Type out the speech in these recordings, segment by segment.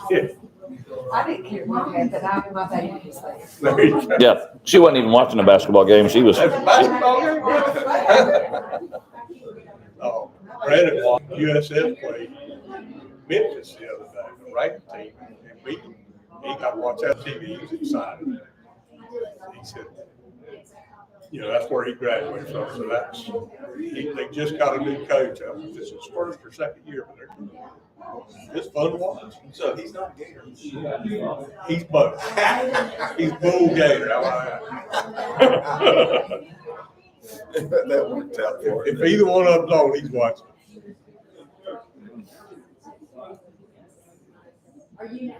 Yeah. I didn't care what happened. My baby was there. There you go. Yeah, she wasn't even watching the basketball game. She was. That's a basketball game? Oh, Brandon watched USF play Memphis the other day, the ranked team, and beat them. He got to watch that TV. He was excited. He said, that's where he graduated from. So they just got a new coach. This is his first or second year, but it's fun to watch. So he's not Gator. He's both. He's bull Gator. How about that? That worked out for him. If either one of them's on, he's watching. Are you?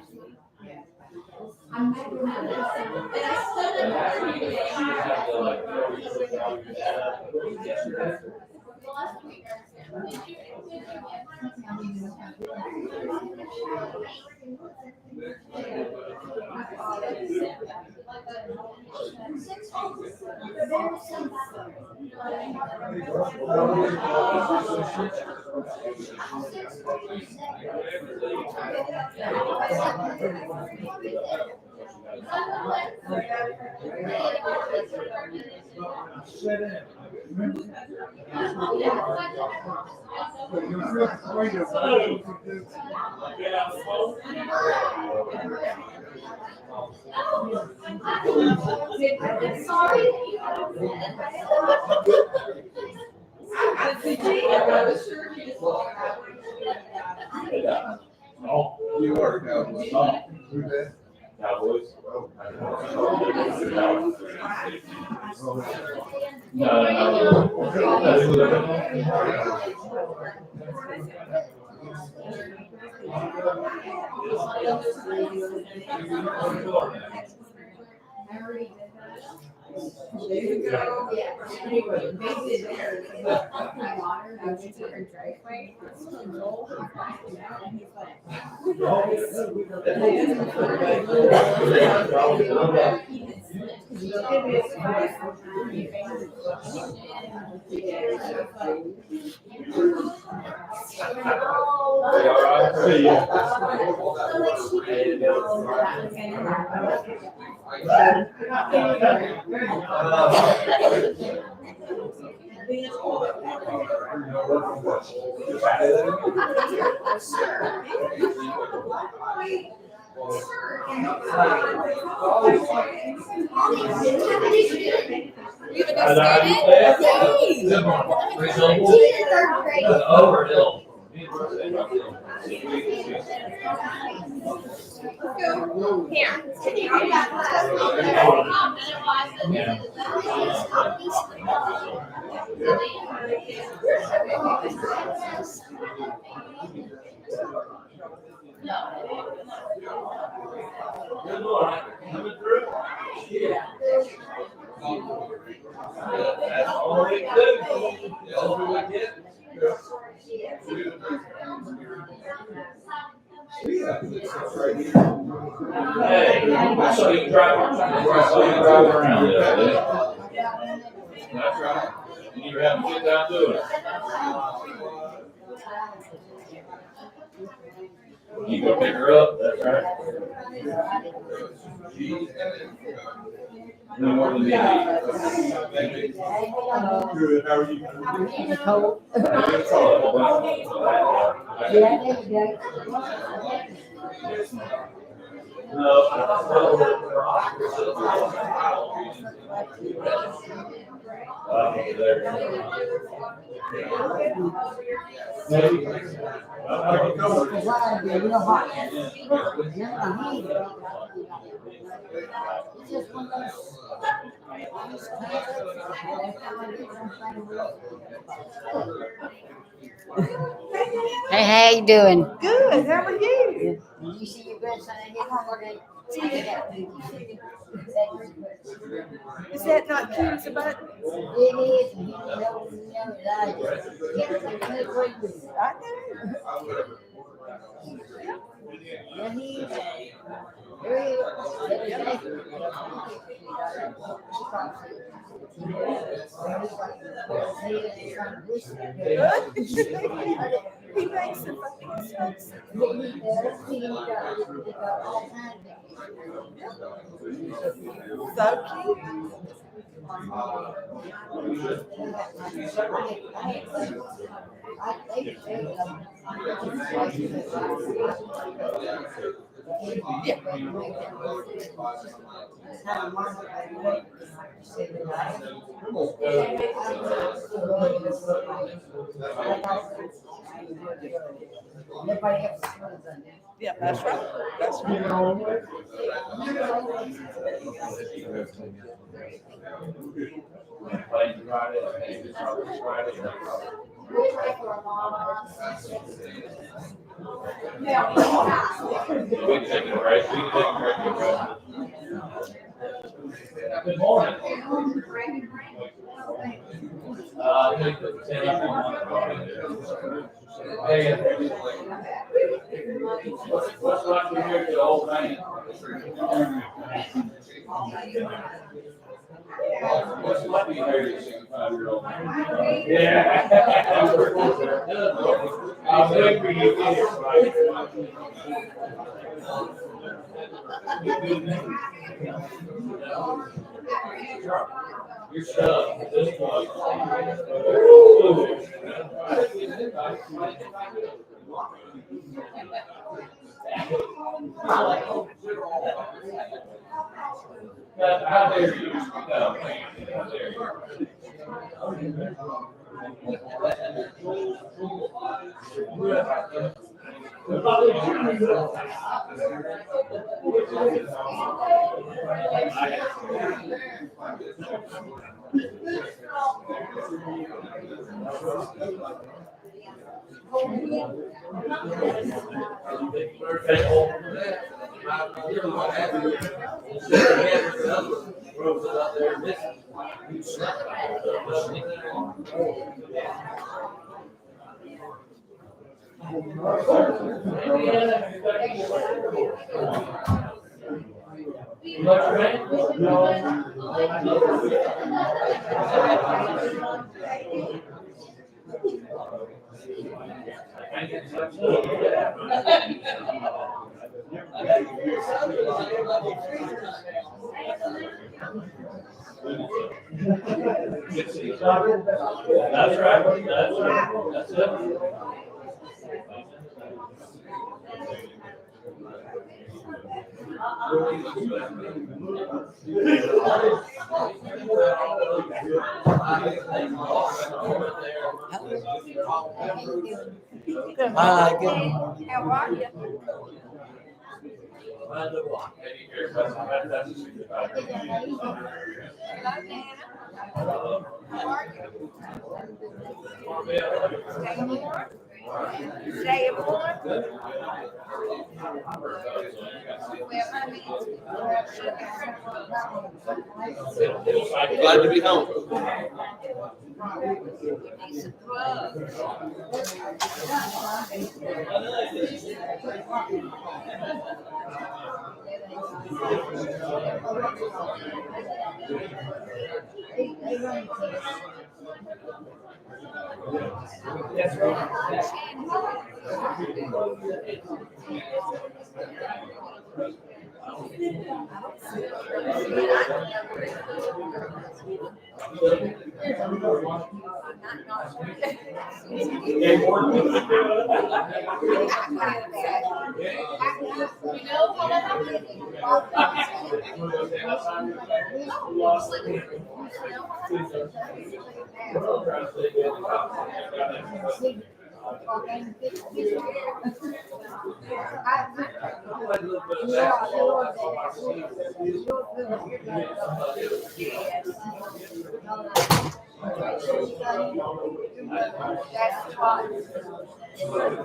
You are now. Cowboys. So you drive around there. That's right. You're having a good time doing it. You go pick her up, that's right. No more than me. Good. How are you? Hey, how you doing? Good. How are you? Did you see your grandson at his homework? Is that not cute as a button? It is. And he don't know his eyes. I know. Yeah, he is. There he is. He makes the funny stuff. So cute. Yeah, that's right. That's right. We can take a break. We can take a break. Good morning. I think that 10 up on Hey, what's like to hear the old man? What's like to hear the 65-year-old man? Yeah. I'll wait for you here. Your stuff, this one. How dare you? No, how dare you? That's right. That's right. That's it. Hi, good. How are you? Hello, Nana. How are you? Stay aboard. Stay aboard. Well, honey, Glad to be home. need some drugs. That's what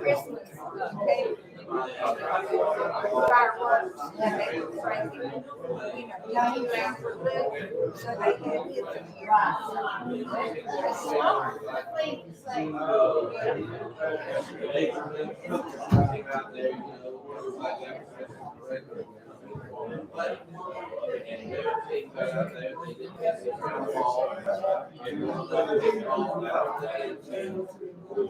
Christmas cake, fireworks, that they were cranking, young around for little, so they had it. That's smart. You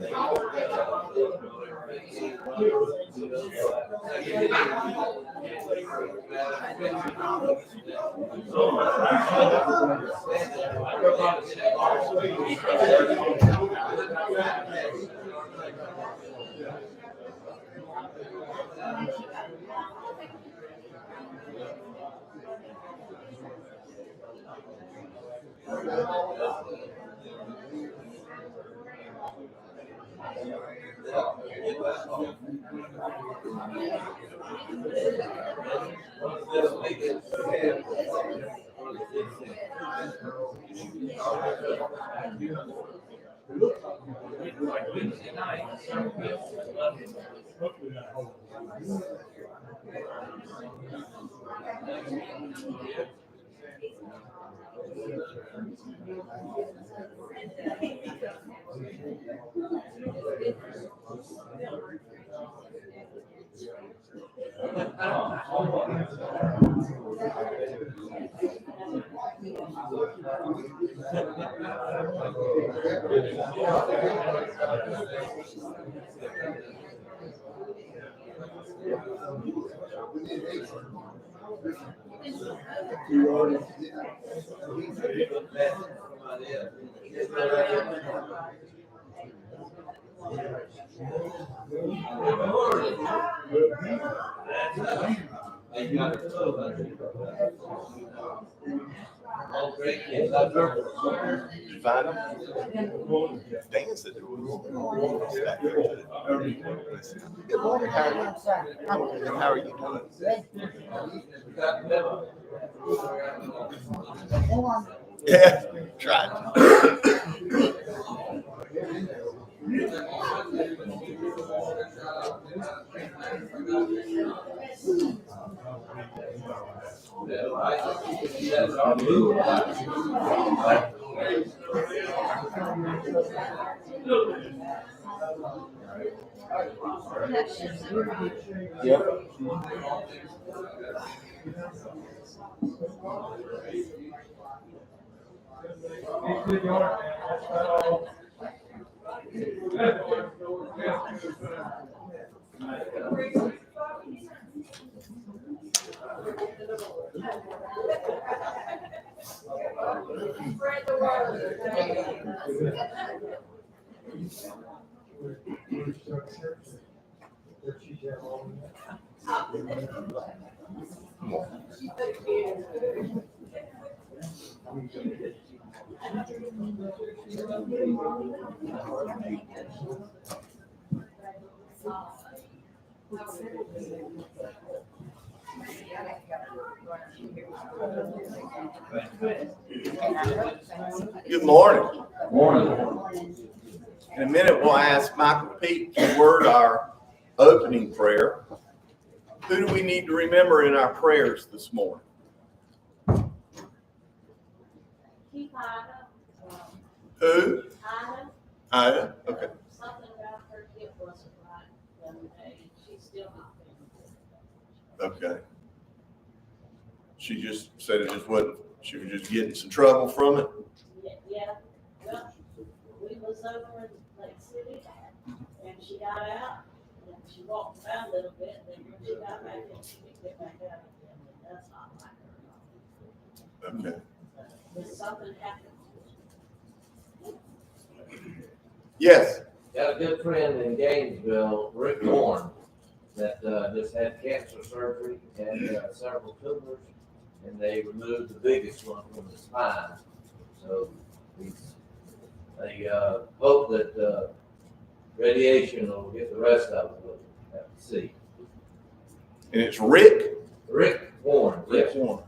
find them? Dan said there was stack there today. Good morning, how are you? How are you doing? Yeah, tried. Yep. Good morning. Morning. In a minute, we'll ask Michael Pete to word our opening prayer. Who do we need to remember in our prayers this morning? Keep Ida. Who? Ida. Ida? Okay. Something about her hip wasn't right the other day. She's still not feeling good. Okay. She just said it just wasn't, she was just getting some trouble from it. Yeah. Well, we was over in Lake City and she got out and she walked around a little bit and then when she got back in, she could get back out again. And that's not like her. Okay. But something happened. Yes. Got a good friend in Gainesville, Rick Warren, that just had cancer surgery, had several tumors, and they removed the biggest one from the spine. So they hope that radiation will get the rest of it. We'll have to see. And it's Rick? Rick Warren. Rick Yes. Warren.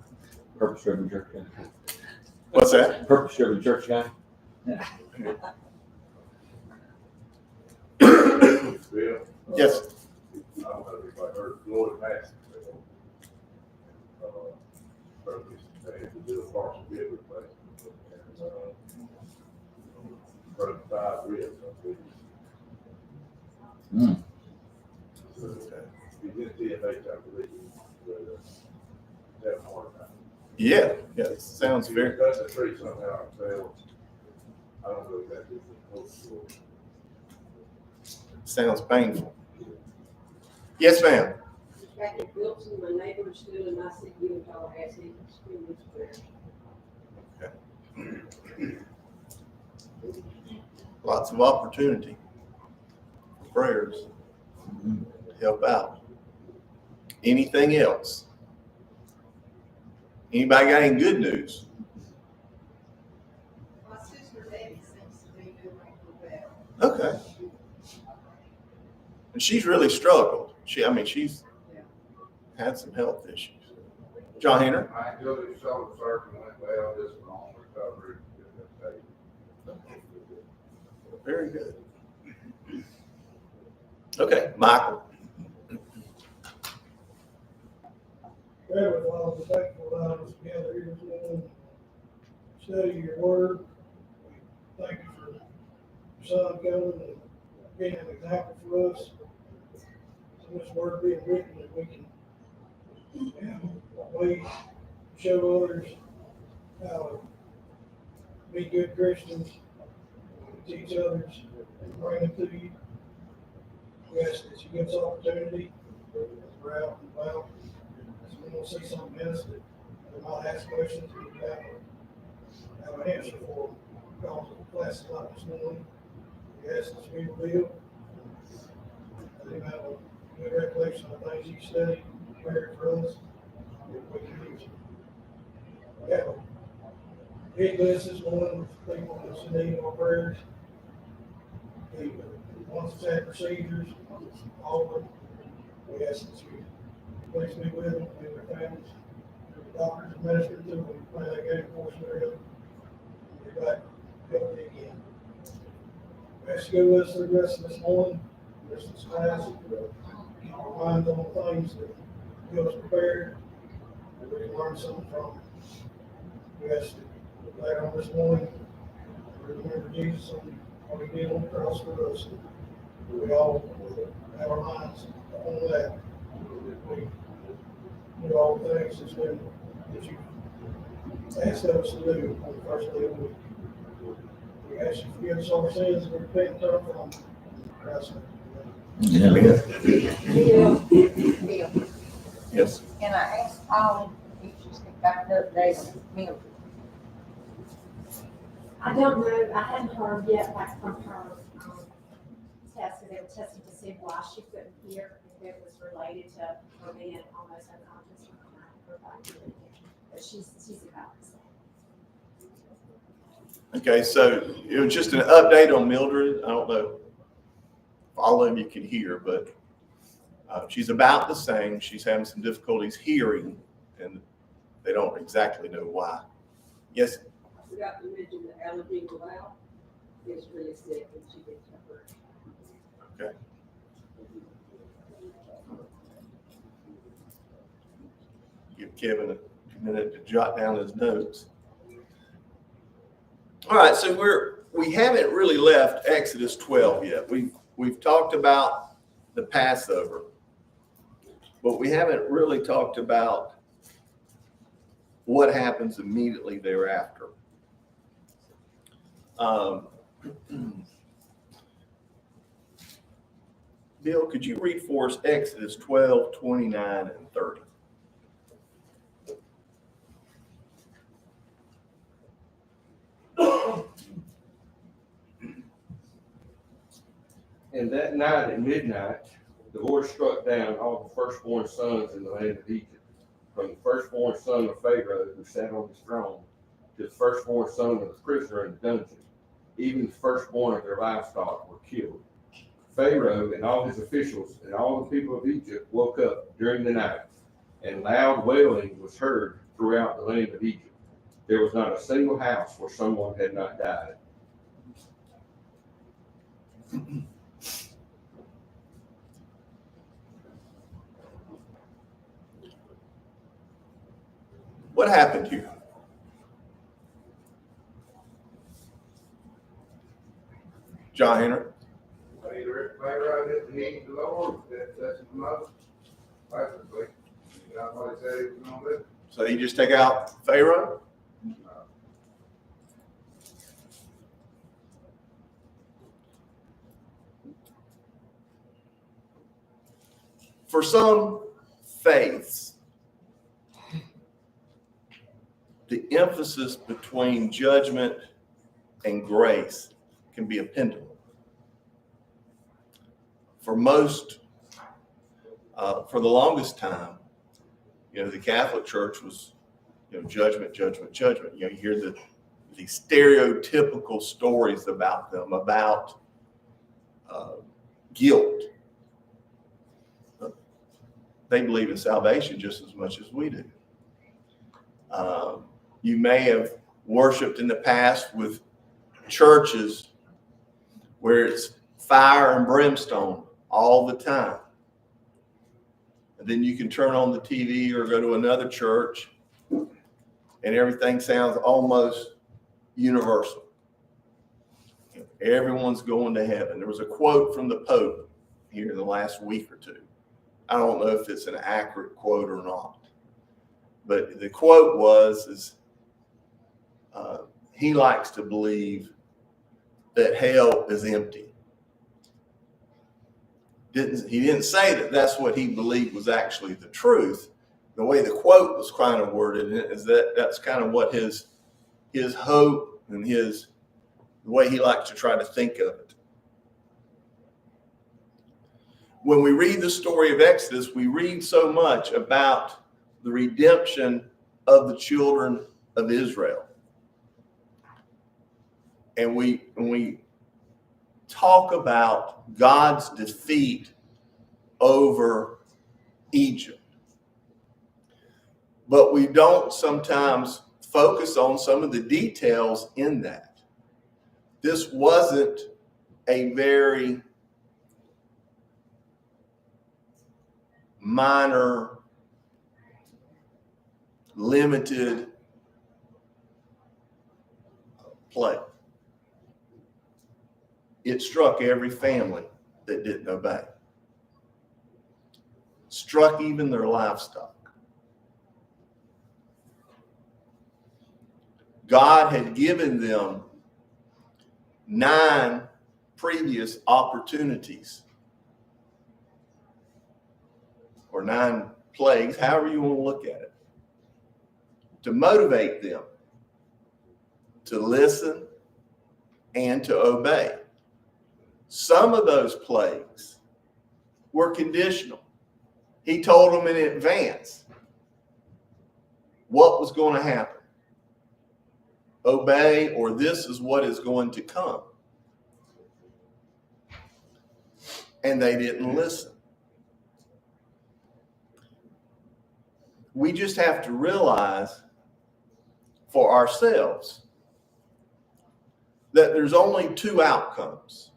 Purpose driven church guy. What's that? Purpose driven church guy. Bill, Yes. I don't know if I heard Floyd Massey. Purpose, they had to do a partial hip replacement. And, broke 5 ribs, I think. Hmm. So, he's in TFH, I believe, but, having a hard time. Yeah. Yeah. It sounds He very. cut the tree somehow, failed. I don't know exactly what. Sounds painful. Yes, ma'am. Back in Wilson, my neighbor was still in my city in Tallahassee, still lives there. Lots of opportunity for prayers to help out. Anything else? Anybody got any good news? My sister Betty seems to be doing well. Okay. And she's really struggled. She's had some health issues. John Henry? My ability to show the surgeon went well, just long recovery. Very good. Okay, Michael. Heavenly Father, we thank you for allowing us together here this morning, study your word. We thank you for your son coming and being an example for us. So much word being written that we can have a way to show others how to be good Christians, teach others, and bring them to you. We ask that you give us opportunity as we're out and about. As we don't see something else that we might ask questions, we have an answer for them. Because of classes like this morning, we ask that you reveal. Let them have a good recollection of things you studied, prepared for us, that we can use. We have a big list this morning of people that's in need of our prayers. The ones that had procedures, all of them, we ask that you please be with them, be with their families, the doctors administer to them, we pray they get a course of their health, and be back healthy again. We ask you to go with us through the rest of this morning, the rest of this class, keep our minds on the things that get us prepared, and we can learn something from it. We ask that later on this morning, we remember Jesus and what he did on the cross for us. We all have our minds on that. We do all the things that you asked us to do on the first day of the week. We ask you to forgive us our sins and repent and turn from Christ's name. Bill, Yes. and I asked Paul if she's got an update on Mildred. I don't know, I hadn't heard yet back from her, test, they were testing to see why she couldn't hear, if it was related to her being almost unconscious or not, her back. But she's about the same. Okay, so it was just an update on Mildred. I don't know if all of you can hear, but she's about the same. She's having some difficulties hearing, and they don't exactly know why. Yes? I forgot to mention the allergy valve is really sick when she gets hurt. Okay. Give Kevin a minute to jot down his notes. All right, so we haven't really left Exodus 12 yet. We've talked about the Passover, but we haven't really talked about what happens immediately thereafter. Bill, could you read for us Exodus 12, 29, and 30? And that night at midnight, the Lord struck down all the firstborn sons in the land of Egypt, from the firstborn son of Pharaoh who sat on his throne, to the firstborn son of the prisoner in the dungeon. Even the firstborn of their livestock were killed. Pharaoh and all his officials and all the people of Egypt woke up during the night, and loud wailing was heard throughout the land of Egypt. There was not a single house where someone had not died. What happened here? John Henry? Pharaoh didn't heed the Lord, that touched the most, basically. That's what he said he was gonna do. So he just take out Pharaoh? For some faiths, the emphasis between judgment and grace can be a pendulum. For most, for the longest time, the Catholic Church was, judgment, judgment, judgment. You hear these stereotypical stories about them, about guilt. They believe in salvation just as much as we do. You may have worshiped in the past with churches where it's fire and brimstone all the time. And then you can turn on the TV or go to another church and everything sounds almost universal. Everyone's going to heaven. There was a quote from the Pope here in the last week or two. I don't know if it's an accurate quote or not, but the quote was, he likes to believe that hell is empty. He didn't say that that's what he believed was actually the truth. The way the quote was kind of worded is that that's kind of what his hope and the way he likes to try to think of it. When we read the story of Exodus, we read so much about the redemption of the children of Israel. And we talk about God's defeat over Egypt. But we don't sometimes focus on some of the details in that. This wasn't a very minor, limited plague. It struck every family that didn't obey. Struck even their livestock. God had given them 9 previous opportunities, or 9 plagues, however you want to look at it, to motivate them to listen and to obey. Some of those plagues were conditional. He told them in advance what was going to happen. Obey, or this is what is going to come. And they didn't listen. We just have to realize for ourselves that there's only 2 outcomes,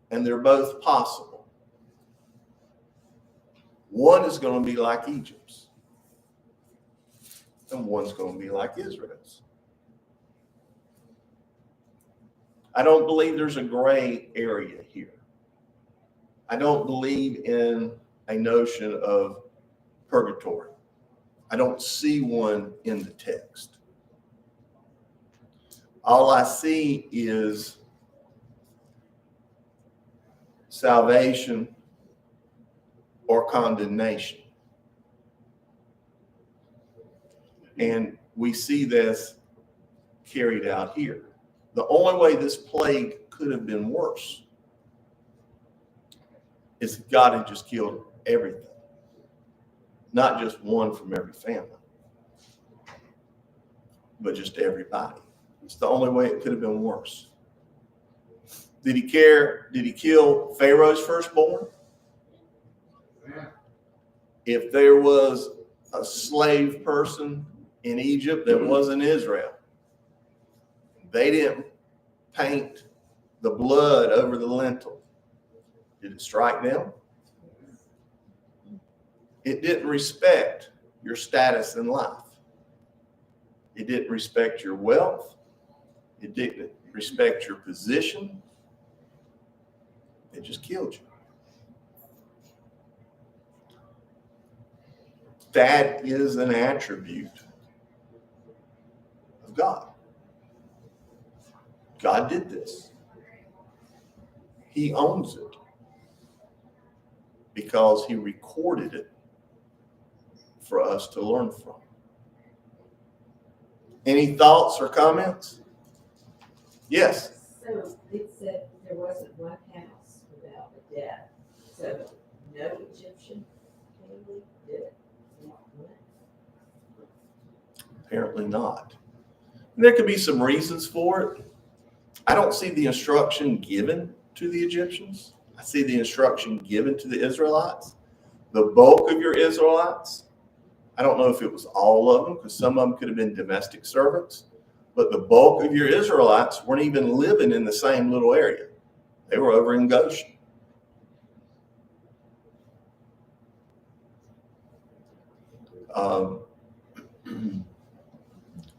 and they're both possible. One is going to be like Egypt's, and one's going to be like Israel's. I don't believe there's a gray area here. I don't believe in a notion of purgatory. I don't see one in the text. All I see is salvation or condemnation. And we see this carried out here. The only way this plague could have been worse is if God had just killed everything, not just one from every family, but just everybody. It's the only way it could have been worse. Did he care? Did he kill Pharaoh's firstborn? Yeah. If there was a slave person in Egypt that wasn't Israel, they didn't paint the blood over the lintel. Did it strike them? It didn't respect your status in life. It didn't respect your wealth. It didn't respect your position. It just killed you. That is an attribute of God. God did this. He owns it. because he recorded it for us to learn from. Any thoughts or comments? Yes. So it said there wasn't one house without a death. So no Egyptian family did it. Apparently not. There could be some reasons for it. I don't see the instruction given to the Egyptians. I see the instruction given to the Israelites. The bulk of your Israelites, I don't know if it was all of them, because some of them could have been domestic servants, but the bulk of your Israelites weren't even living in the same little area. They were over in Goshen.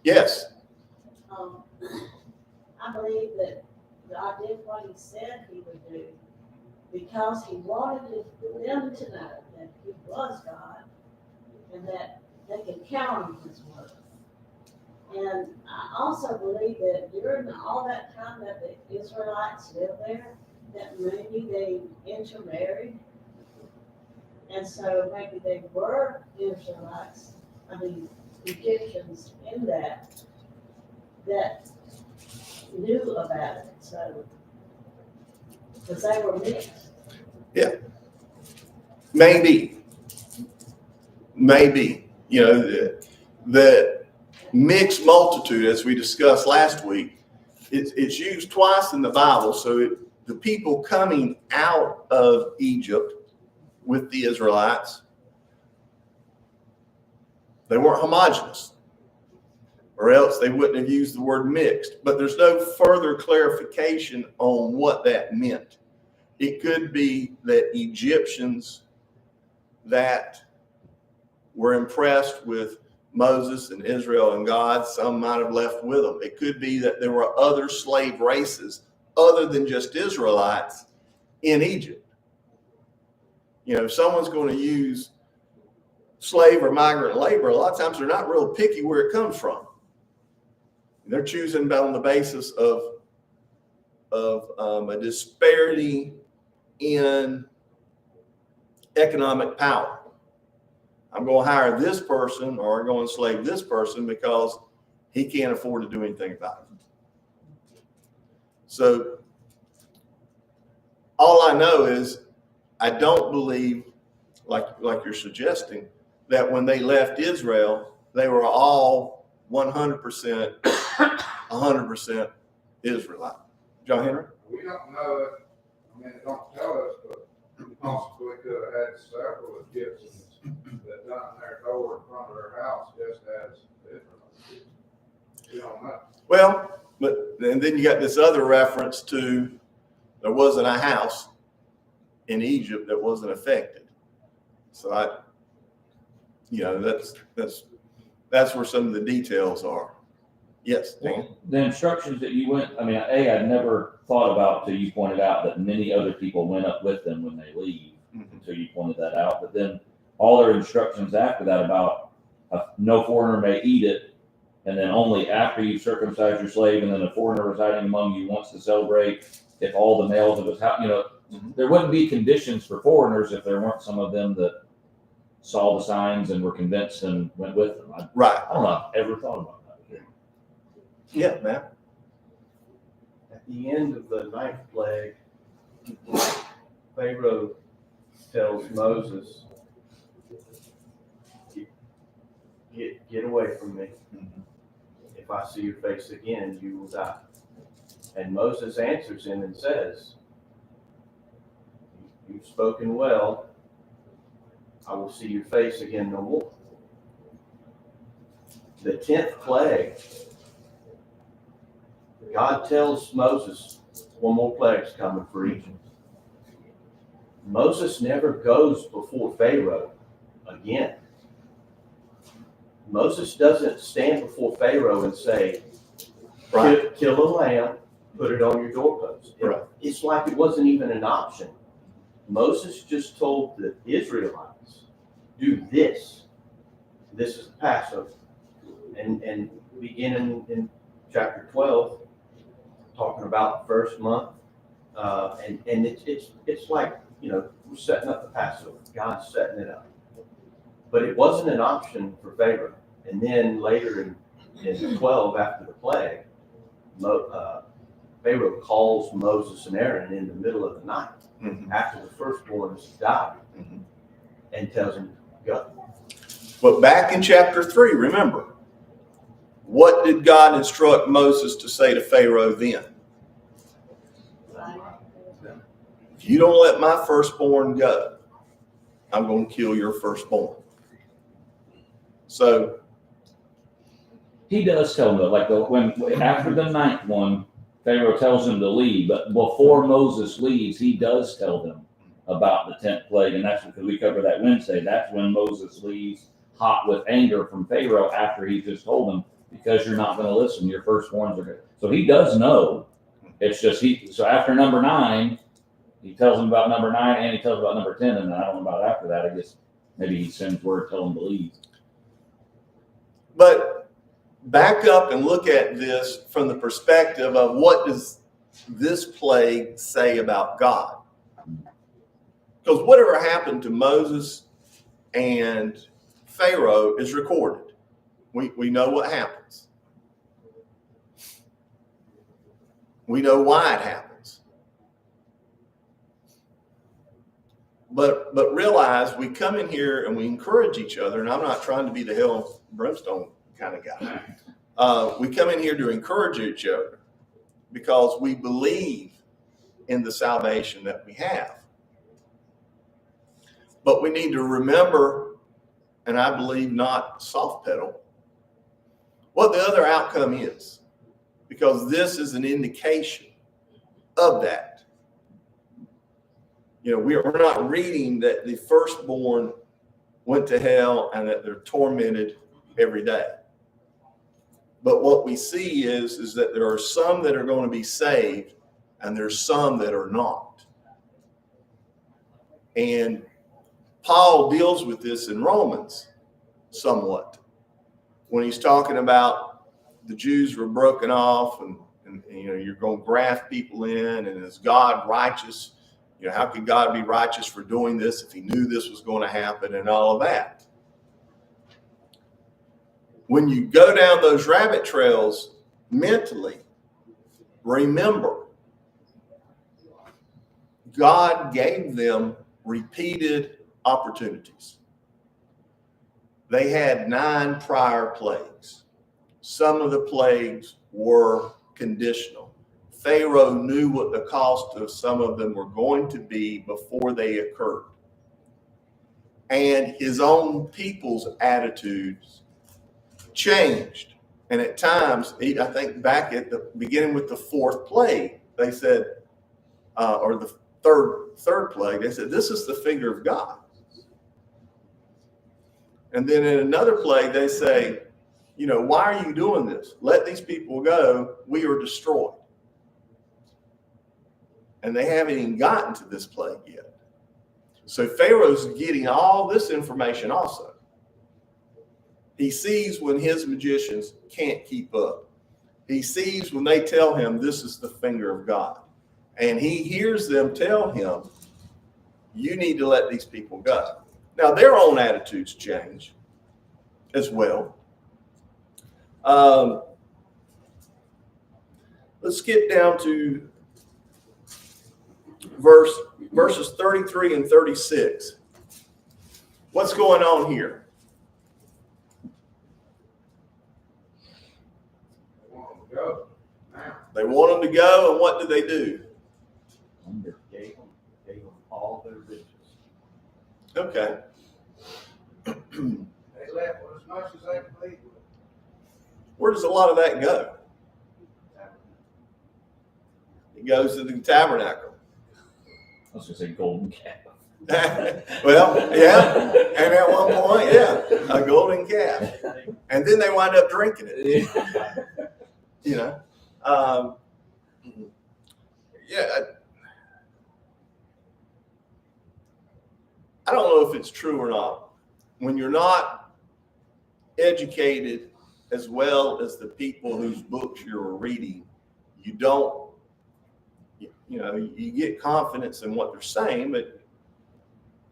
Yes. I believe that God did what he said he would do because he wanted them to know that he was God and that they could count on his word. And I also believe that during all that time that the Israelites lived there, that maybe they intermarried. And so maybe they were Israelites, Egyptians in that knew about it. So, because they were mixed. Yeah. Maybe. You know, the mixed multitude, as we discussed last week, it's used twice in the Bible. So the people coming out of Egypt with the Israelites, they weren't homogenous, or else they wouldn't have used the word mixed. But there's no further clarification on what that meant. It could be that Egyptians that were impressed with Moses and Israel and God, some might have left with them. It could be that there were other slave races other than just Israelites in Egypt. You know, if someone's going to use slave or migrant labor, a lot of times they're not real picky where it comes from. They're choosing on the basis of a disparity in economic power. I'm going to hire this person or I'm going to enslave this person because he can't afford to do anything about it. So all I know is I don't believe, like you're suggesting, that when they left Israel, they were all 100%, 100% Israelite. John Henry? We don't know it. I mean, it don't tell us, but possibly could have had several Egyptians that done their door in front of their house just as Israelites. We don't know. Well, and then you got this other reference to there wasn't a house in Egypt that wasn't affected. So that's where some of the details are. Yes, Dan? The instructions that you went, I mean, I'd never thought about till you pointed out that many other people went up with them when they leave, until you pointed that out. But then all their instructions after that about no foreigner may eat it, and then only after you circumcise your slave, and then a foreigner residing among you wants to celebrate if all the males of his house, there wouldn't be conditions for foreigners if there weren't some of them that saw the signs and were convinced and went with them. I don't know, I've ever thought about that. Yeah, man. At the end of the 9th plague, Pharaoh tells Moses, get away from me. If I see your face again, you will die. And Moses answers him and says, you've spoken well. I will see your face again no more. The 10th plague, God tells Moses one more plague's coming for Egypt. Moses never goes before Pharaoh again. Moses doesn't stand before Pharaoh and say, kill a lamb, put it on your doorpost. Right. It's like it wasn't even an option. Moses just told the Israelites, do this. This is the Passover. And beginning in chapter 12, talking about the first month, and it's like we're setting up the Passover. God's setting it up. But it wasn't an option for Pharaoh. And then later in 12, after the plague, Pharaoh calls Moses and Aaron in the middle of the night after the firstborns died and tells them, go. But back in chapter 3, remember, what did God instruct Moses to say to Pharaoh then? If you don't let my firstborn go, I'm going to kill your firstborn. So he does tell them, like when after the ninth one, Pharaoh tells him to leave, but before Moses leaves, he does tell them about the 10th plague, and that's because we covered that Wednesday. That's when Moses leaves hot with anger from Pharaoh after he just told him, because you're not going to listen, your firstborns are good. So he does know. It's just so after number 9, he tells him about number 9 and he tells about number 10, and I don't know about after that. I guess maybe he sends word, tell him to leave. But back up and look at this from the perspective of what does this plague say about God? Because whatever happened to Moses and Pharaoh is recorded. We know what happens. We know why it happens. But realize we come in here and we encourage each other, and I'm not trying to be the hell and brimstone kind of guy. We come in here to encourage each other because we believe in the salvation that we have. But we need to remember, and I believe not soft pedal, what the other outcome is, because this is an indication of that. We're not reading that the firstborn went to hell and that they're tormented every day. But what we see is that there are some that are going to be saved and there's some that are not. And Paul deals with this in Romans somewhat when he's talking about the Jews were broken off and you're going to graft people in, and is God righteous? How could God be righteous for doing this if he knew this was going to happen and all of that? When you go down those rabbit trails mentally, remember, God gave them repeated opportunities. They had 9 prior plagues. Some of the plagues were conditional. Pharaoh knew what the cost of some of them were going to be before they occurred. And his own people's attitudes changed. And at times, I think back at the beginning with the 4th plague, they said, or the third plague, they said, this is the finger of God. And then in another plague, they say, why are you doing this? Let these people go. We are destroyed. And they haven't even gotten to this plague yet. So Pharaoh's getting all this information also. He sees when his magicians can't keep up. He sees when they tell him this is the finger of God. And he hears them tell him, you need to let these people go. Now, their own attitudes change as well. Let's skip down to verses 33 and 36. What's going on here? They want them to go, and what do they do? Gave them all their riches. Okay. They left with as much as they could leave with. Where does a lot of that go? It goes to the tabernacle. I was going to say golden calf. Well, yeah. And at one point, yeah, a golden calf. And then they wind up drinking it. I don't know if it's true or not. When you're not educated as well as the people whose books you're reading, you don't, you get confidence in what they're saying, but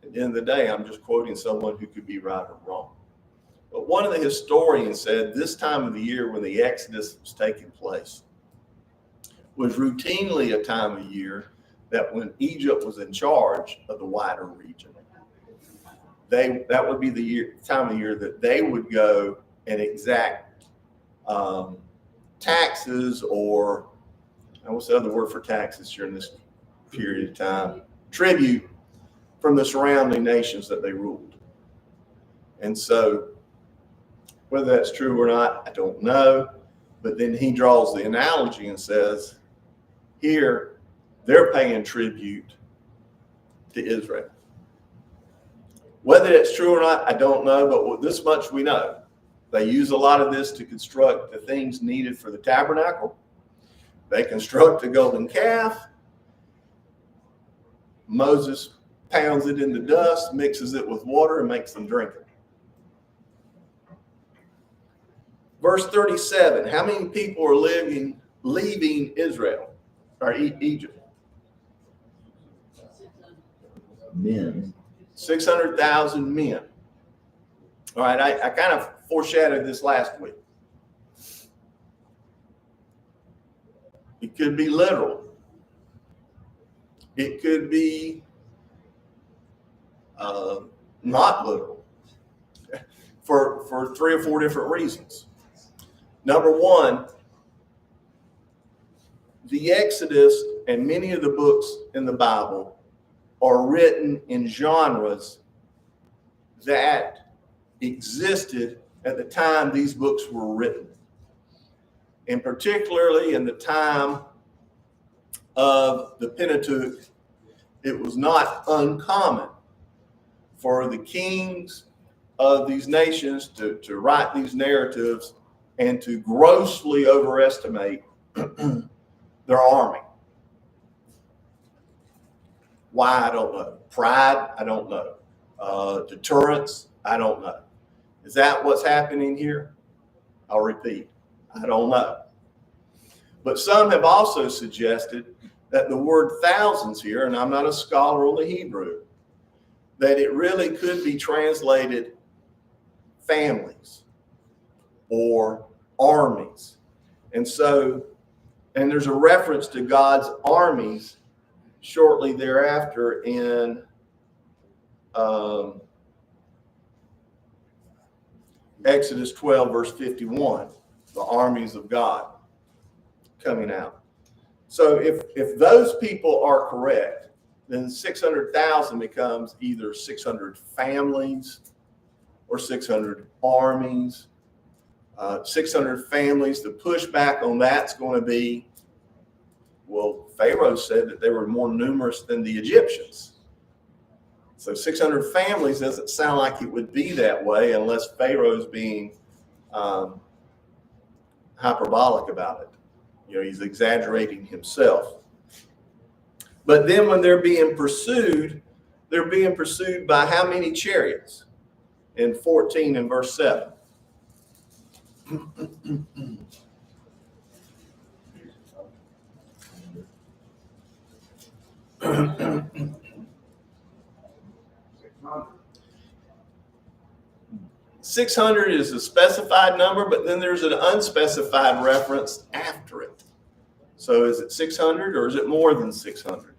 At the end of the day, I'm just quoting someone who could be right or wrong. But one of the historians said this time of the year when the Exodus was taking place was routinely a time of year that when Egypt was in charge of the wider region, that would be the time of year that they would go and exact taxes, or what's the other word for taxes during this period of time? Tribute from the surrounding nations that they ruled. And so whether that's true or not, I don't know. But then he draws the analogy and says, here, they're paying tribute to Israel. Whether that's true or not, I don't know, but this much we know. They use a lot of this to construct the things needed for the tabernacle. They construct the golden calf. Moses pounds it into dust, mixes it with water, and makes them drink it. Verse 37, how many people are leaving Israel, or Egypt? Men. 600,000 men. All right, I kind of foreshadowed this last week. It could be literal. It could be not literal for 3 or 4 different reasons. Number one, the Exodus and many of the books in the Bible are written in genres that existed at the time these books were written. And particularly in the time of the Pentateuch, it was not uncommon for the kings of these nations to write these narratives and to grossly overestimate their army. Why? I don't know. Pride? I don't know. Deterrence? I don't know. Is that what's happening here? I'll repeat. I don't know. But some have also suggested that the word thousands here, and I'm not a scholar on the Hebrew, that it really could be translated families or armies. And so, and there's a reference to God's armies shortly thereafter in Exodus 12, verse 51, the armies of God coming out. So if those people are correct, then 600,000 becomes either 600 families or 600 armies. 600 families, the pushback on that's going to be, well, Pharaoh said that they were more numerous than the Egyptians. So 600 families doesn't sound like it would be that way unless Pharaoh's being hyperbolic about it. You know, he's exaggerating himself. But then when they're being pursued by how many chariots? In 14 and verse 7. 600 is a specified number, but then there's an unspecified reference after it. So is it 600 or is it more than 600?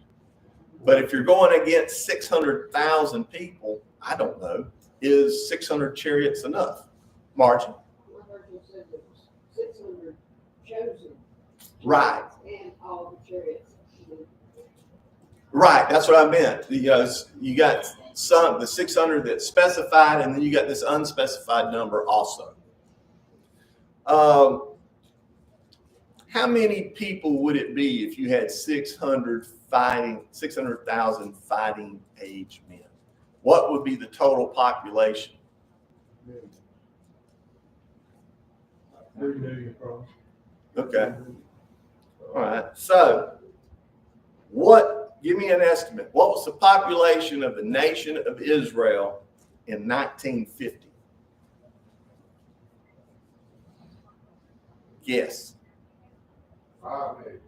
But if you're going against 600,000 people, I don't know, is 600 chariots enough? Margin? 600 chosen. Right. And all the chariots. Right, that's what I meant. You got the 600 that's specified, and then you got this unspecified number also. How many people would it be if you had 600,000 fighting age men? What would be the total population? 3 million probably. Okay. All right. So give me an estimate. What was the population of the nation of Israel in 1950? Yes. 5 million.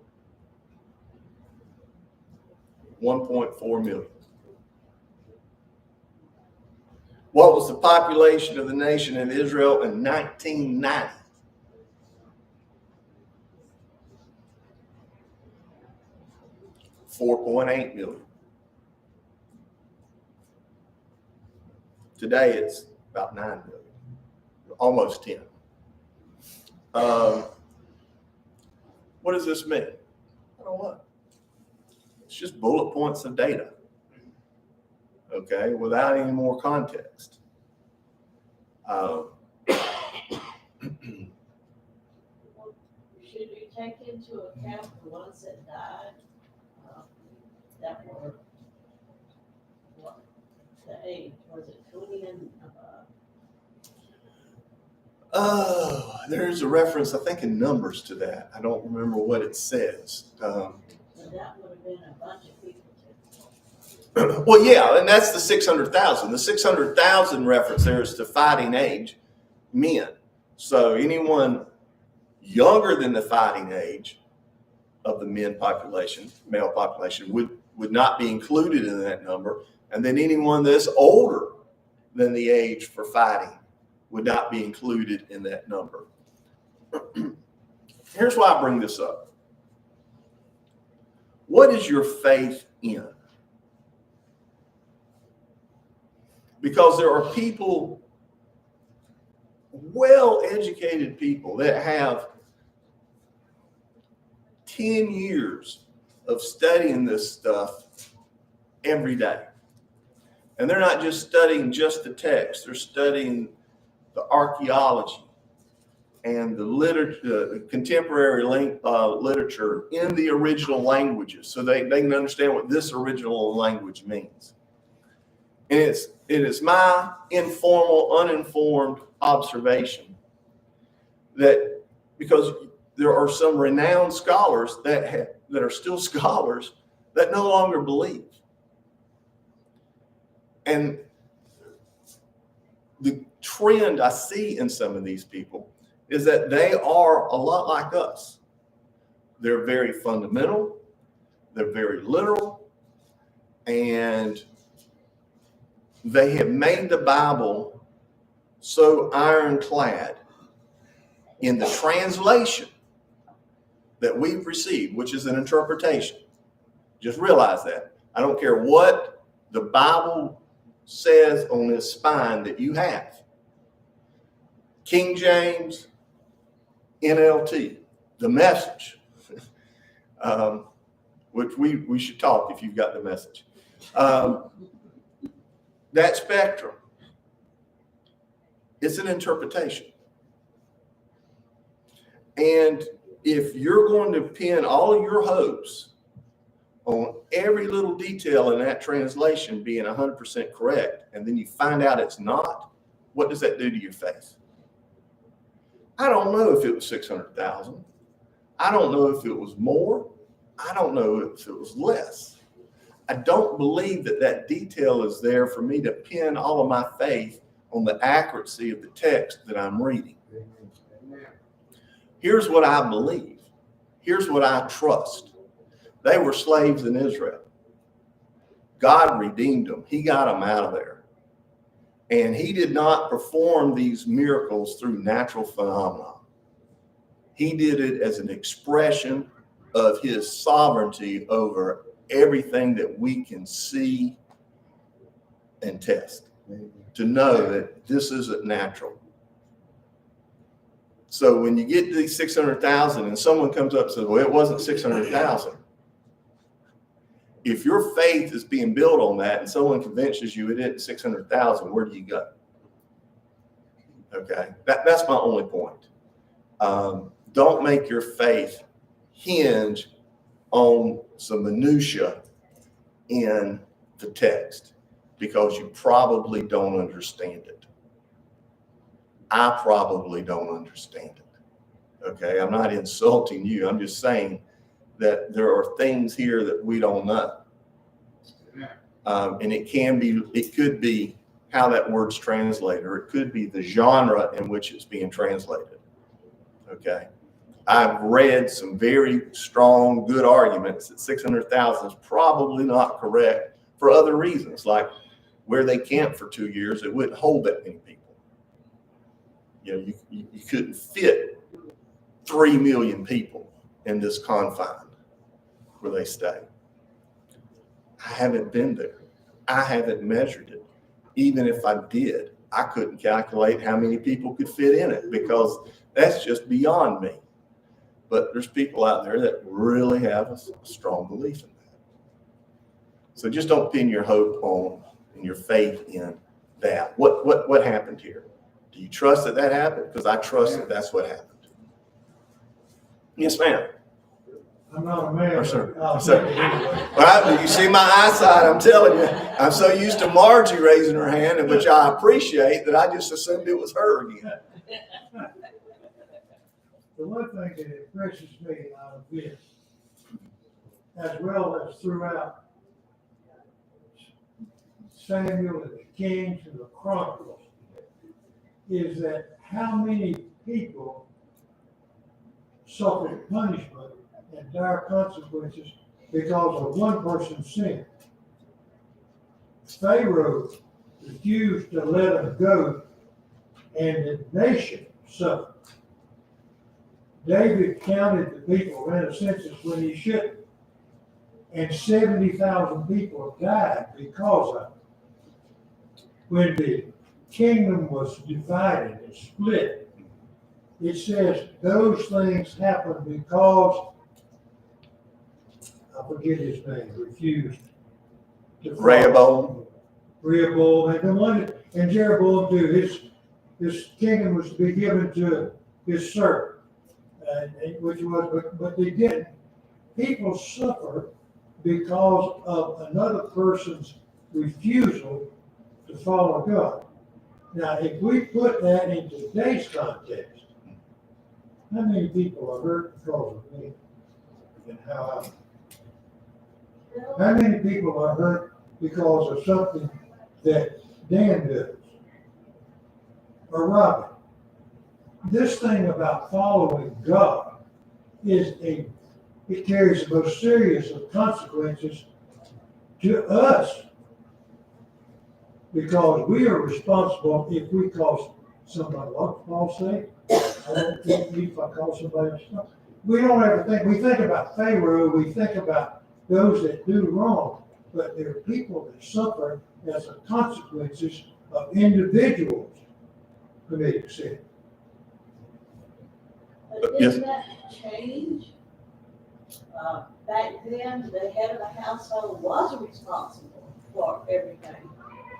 1.4 million. What was the population of the nation of Israel in 1990? $4.8 million. Today it's about 9 million, almost 10. What does this mean? I don't know. It's just bullet points of data, okay, without any more context. Should we take into account the ones that died, that were, what, the age, was it 20 and above? Oh, there's a reference, I think, in Numbers to that. I don't remember what it says. So that would have been a bunch of people too. Well, yeah, and that's the 600,000. The 600,000 reference there is to fighting age men. So anyone younger than the fighting age of the men population, male population, would not be included in that number. And then anyone that's older than the age for fighting would not be included in that number. Here's why I bring this up. What is your faith in? Because there are people, well-educated people, that have 10 years of studying this stuff every day. And they're not just studying just the text, they're studying the archaeology and the literature, the contemporary literature in the original languages, so they can understand what this original language means. And it is my informal, uninformed observation that because there are some renowned scholars that are still scholars that no longer believe. And the trend I see in some of these people is that they are a lot like us. They're very fundamental, they're very literal, and they have made the Bible so ironclad in the translation that we've received, which is an interpretation. Just realize that. I don't care what the Bible says on this spine that you have. King James, NLT, the Message, which we should talk if you've got the Message. That spectrum, it's an interpretation. And if you're going to pin all of your hopes on every little detail in that translation being 100% correct, and then you find out it's not, what does that do to your faith? I don't know if it was 600,000. I don't know if it was more. I don't know if it was less. I don't believe that detail is there for me to pin all of my faith on the accuracy of the text that I'm reading. Here's what I believe. Here's what I trust. They were slaves in Israel. God redeemed them. He got them out of there. And he did not perform these miracles through natural phenomena. He did it as an expression of his sovereignty over everything that we can see and test, to know that this isn't natural. So when you get to these 600,000 and someone comes up and says, well, it wasn't 600,000. If your faith is being built on that and someone convinces you it isn't 600,000, where do you go? Okay, that's my only point. Don't make your faith hinge on some minutia in the text because you probably don't understand it. I probably don't understand it. Okay, I'm not insulting you. I'm just saying that there are things here that we don't know. And it could be how that word's translated, or it could be the genre in which it's being translated. Okay. I've read some very strong, good arguments that 600,000 is probably not correct for other reasons, like where they camped for 2 years, it wouldn't hold that many people. You know, you couldn't fit 3 million people in this confine where they stay. I haven't been there. I haven't measured it. Even if I did, I couldn't calculate how many people could fit in it because that's just beyond me. But there's people out there that really have a strong belief in that. So just don't pin your hope on and your faith in that. What happened here? Do you trust that happened? Because I trust that that's what happened. Yes, ma'am. I'm not a man. Yes, sir. I'll Yes, sir. take it anyway. Well, you see my eyesight, I'm telling you. I'm so used to Margie raising her hand, and which I appreciate, that I just assumed it was her again. The one thing that impresses me out of this, as well as throughout Samuel and the Kings and the Chronicles, is that how many people suffered punishment and dire consequences because of one person's sin. Pharaoh refused to let them go, and the nation suffered. David counted the people, ran a census when he shouldn't, and 70,000 people died because of it. When the kingdom was divided and split, it says those things happened because, I forget his name, refused to follow. Rehoboam, and the one, and Jeroboam too. His kingdom was to be given to his servant, which was, but they didn't. People suffer because of another person's refusal to follow God. Now, if we put that in today's context, how many people are hurt because of me and how how many people are hurt because of something that Dan does or Robin? This thing about following God it carries the most serious of consequences to us, because we are responsible if we cause somebody, what Paul say? I don't think if I call somebody stuff. We don't ever think, we think about Pharaoh, we think about those that do wrong, but there are people that suffer as a consequences of individuals committing sin. But didn't that change? Back then, the head of the household was responsible for everything.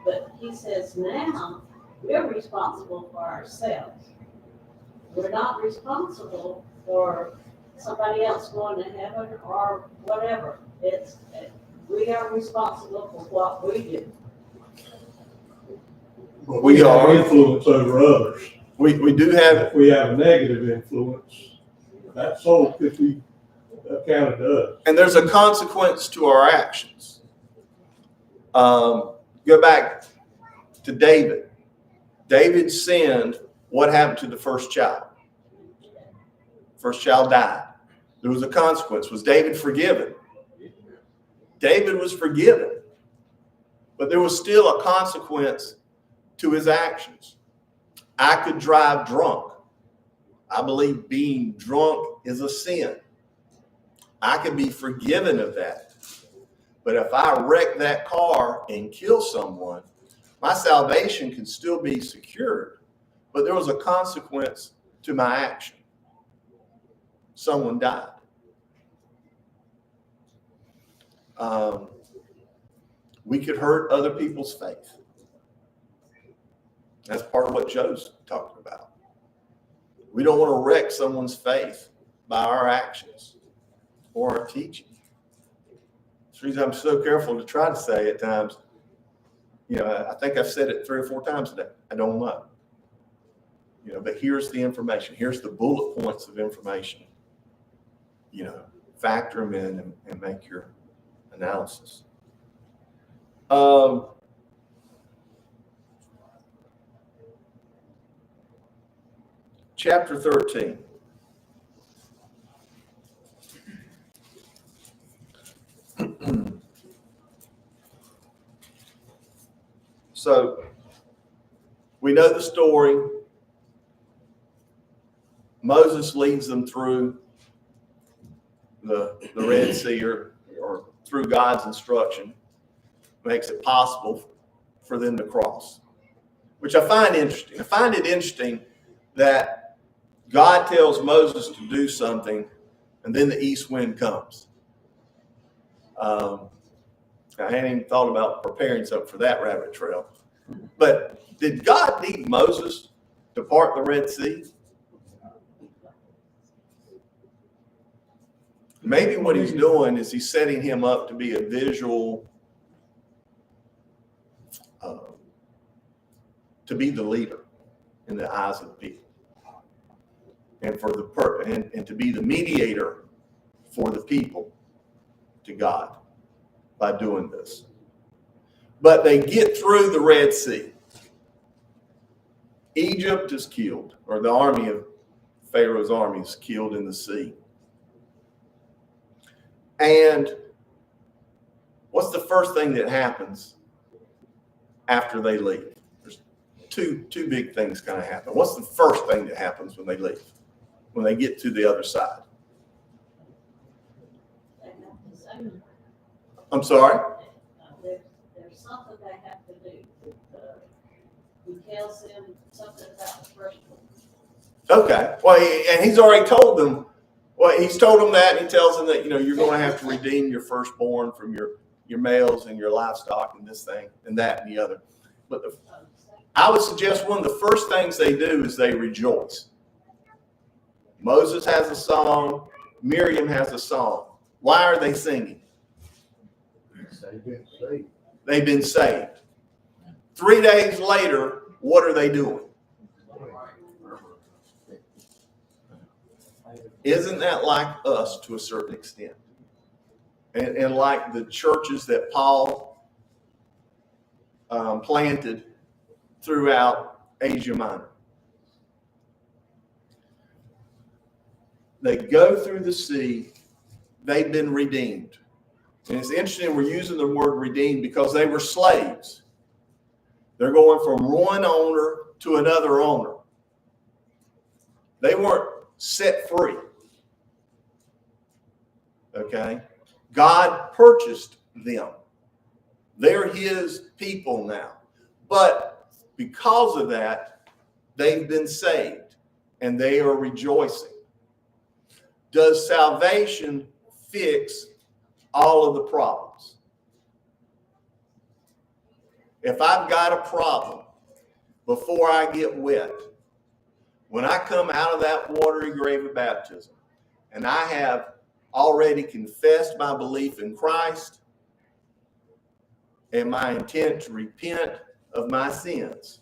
But he says now, we're responsible for ourselves. We're not responsible for somebody else going to heaven or whatever. We are responsible for what we do. But we have influence over others. We do have If we have a negative influence, that soul could be accounted to us. And there's a consequence to our actions. Go back to David. David sinned. What happened to the first child? First child died. There was a consequence. Was David forgiven? David was forgiven. But there was still a consequence to his actions. I could drive drunk. I believe being drunk is a sin. I can be forgiven of that. But if I wreck that car and kill someone, my salvation can still be secured. But there was a consequence to my action. Someone died. We could hurt other people's faith. That's part of what Joe's talking about. We don't want to wreck someone's faith by our actions or our teaching. That's the reason I'm so careful to try to say at times, I think I've said it 3 or 4 times today. I don't know. But here's the information. Here's the bullet points of information. Factor them in and make your analysis. Chapter 13. So we know the story. Moses leads them through the Red Sea or through God's instruction, makes it possible for them to cross, which I find interesting. I find it interesting that God tells Moses to do something, and then the east wind comes. I hadn't even thought about preparing something for that rabbit trail. But did God need Moses to part the Red Sea? Maybe what he's doing is he's setting him up to be a visual, to be the leader in the eyes of the people, and for the and to be the mediator for the people to God by doing this. But they get through the Red Sea. Egypt is killed, or the army of Pharaoh's army is killed in the sea. And what's the first thing that happens after they leave? There's two big things kind of happen. What's the first thing that happens when they leave? When they get to the other side? I'm sorry? There's something they have to do. He tells them something about the firstborn. Okay. Well, and he's already told them. Well, he's told them that, and he tells them that, you're going to have to redeem your firstborn from your males and your livestock and this thing and that and the other. But I would suggest one of the first things they do is they rejoice. Moses has a song. Miriam has a song. Why are they singing? They've been saved. 3 days later, what are they doing? Isn't that like us to a certain extent? And like the churches that Paul planted throughout Asia Minor. They go through the sea. They've been redeemed. And it's interesting we're using the word redeemed because they were slaves. They're going from one owner to another owner. They weren't set free. Okay? God purchased them. They're his people now. But because of that, they've been saved and they are rejoicing. Does salvation fix all of the problems? If I've got a problem before I get wet, when I come out of that watery grave of baptism and I have already confessed my belief in Christ and my intent to repent of my sins,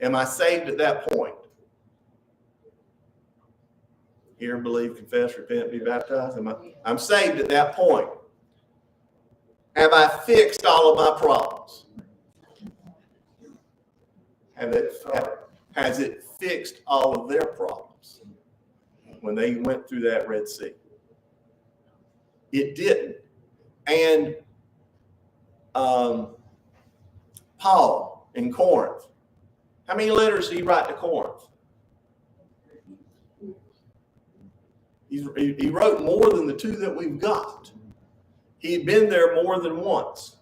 am I saved at that point? Hear, believe, confess, repent, be baptized. I'm saved at that point. Have I fixed all of my problems? Has it fixed all of their problems when they went through that Red Sea? It didn't. And Paul in Corinth, how many letters did he write to Corinth? He wrote more than the two that we've got. He'd been there more than once.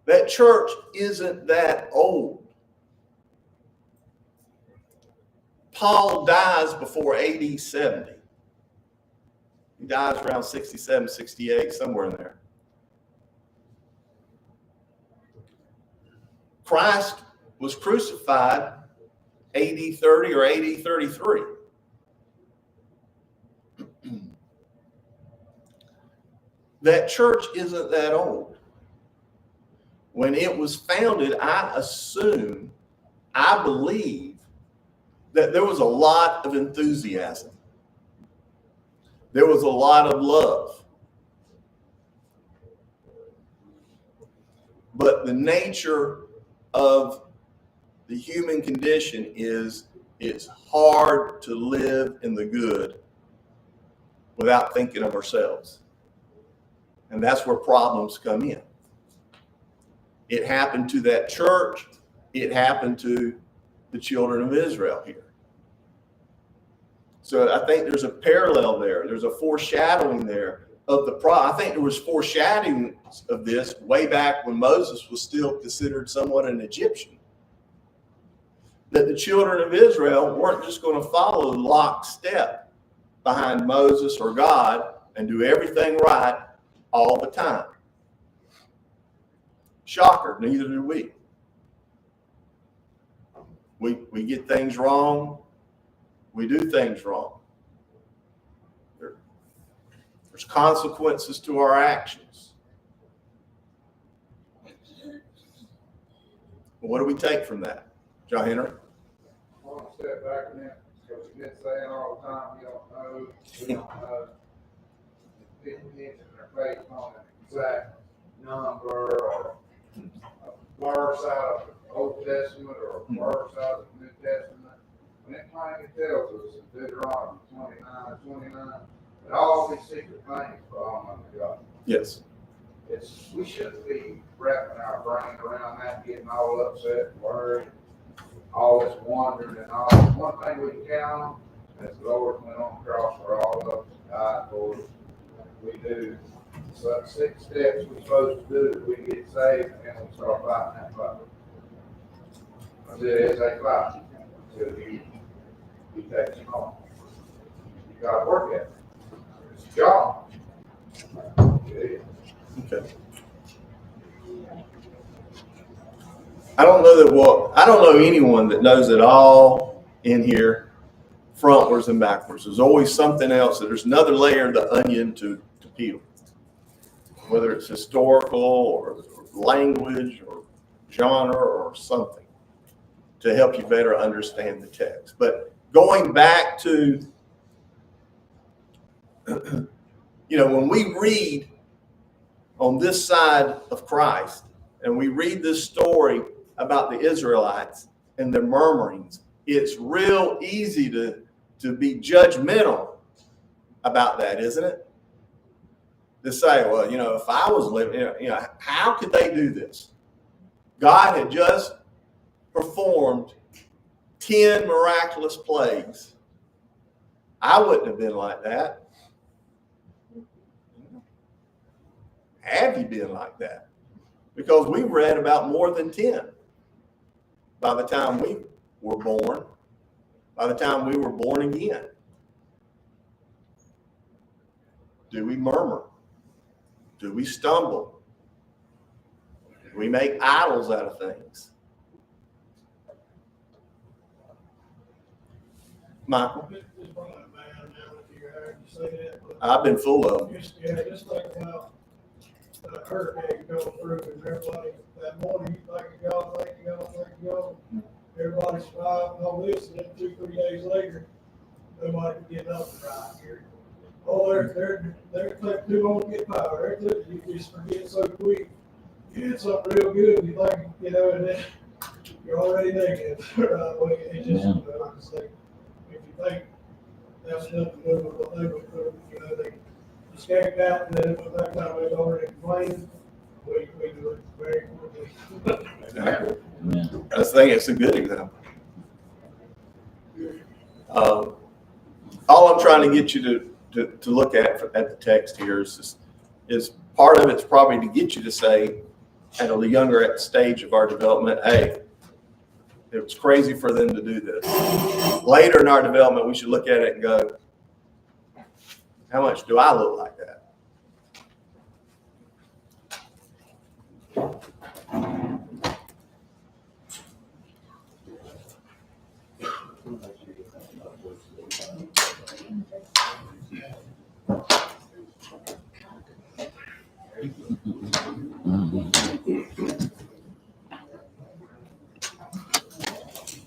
That church isn't that old. Paul dies before AD 70. He dies around 67, 68, somewhere in there. Christ was crucified AD 30 or AD 33. That church isn't that old. When it was founded, I believe that there was a lot of enthusiasm. There was a lot of love. But the nature of the human condition is it's hard to live in the good without thinking of ourselves. And that's where problems come in. It happened to that church. It happened to the children of Israel here. So I think there's a parallel there. There's a foreshadowing there of the I think there was foreshadowing of this way back when Moses was still considered somewhat an Egyptian. That the children of Israel weren't just going to follow lockstep behind Moses or God and do everything right all the time. Shocker, neither do we. We get things wrong. We do things wrong. There's consequences to our actions. What do we take from that? John Henry? I want to step back a minute, because you've been saying all the time, you don't know, we don't know. People mention their faith on an exact number or a verse out of the Old Testament or a verse out of the New Testament. When it plainly tells us in Deuteronomy 29:29, that all these secret things are all under God. Yes. We shouldn't be wrapping our brain around that, getting all upset and worried, all this wandering and all. One thing we can count on is the Lord went on the cross for all of us, died for us. We do so 6 steps we're supposed to do that we get saved, and then we start fighting that fight. Because it is a fight until you take it home. You got to work at it. It's a job. It is. Okay. I don't know anyone that knows it all in here, frontwards and backwards. There's always something else. There's another layer of the onion to peel. Whether it's historical or language or genre or something to help you better understand the text. But going back to, when we read on this side of Christ and we read this story about the Israelites and their murmurings, it's real easy to be judgmental about that, isn't it? To say, well, if I was living, how could they do this? God had just performed 10 miraculous plagues. I wouldn't have been like that. Have you been like that? Because we read about more than 10 by the time we were born, by the time we were born again. Do we murmur? Do we stumble? Do we make idols out of things? Michael? I've been full of them. Just think about the hurricane going through and everybody, that morning, you thank God, thank God, thank God. Everybody survived and all this, and then 2-3 days later, nobody could get up and ride here. Oh, they're too long to get power. You just forget so quick. You did something real good, you think, and then you're already negative. It just, I just think, if you think that's nothing to do with what they went through, they escaped out, and then by that time they was already complaining. We do it very quickly. Exactly. I think it's a good example. All I'm trying to get you to look at the text here is part of it's probably to get you to say at a younger stage of our development, hey, it was crazy for them to do this. Later in our development, we should look at it and go, how much do I look like that?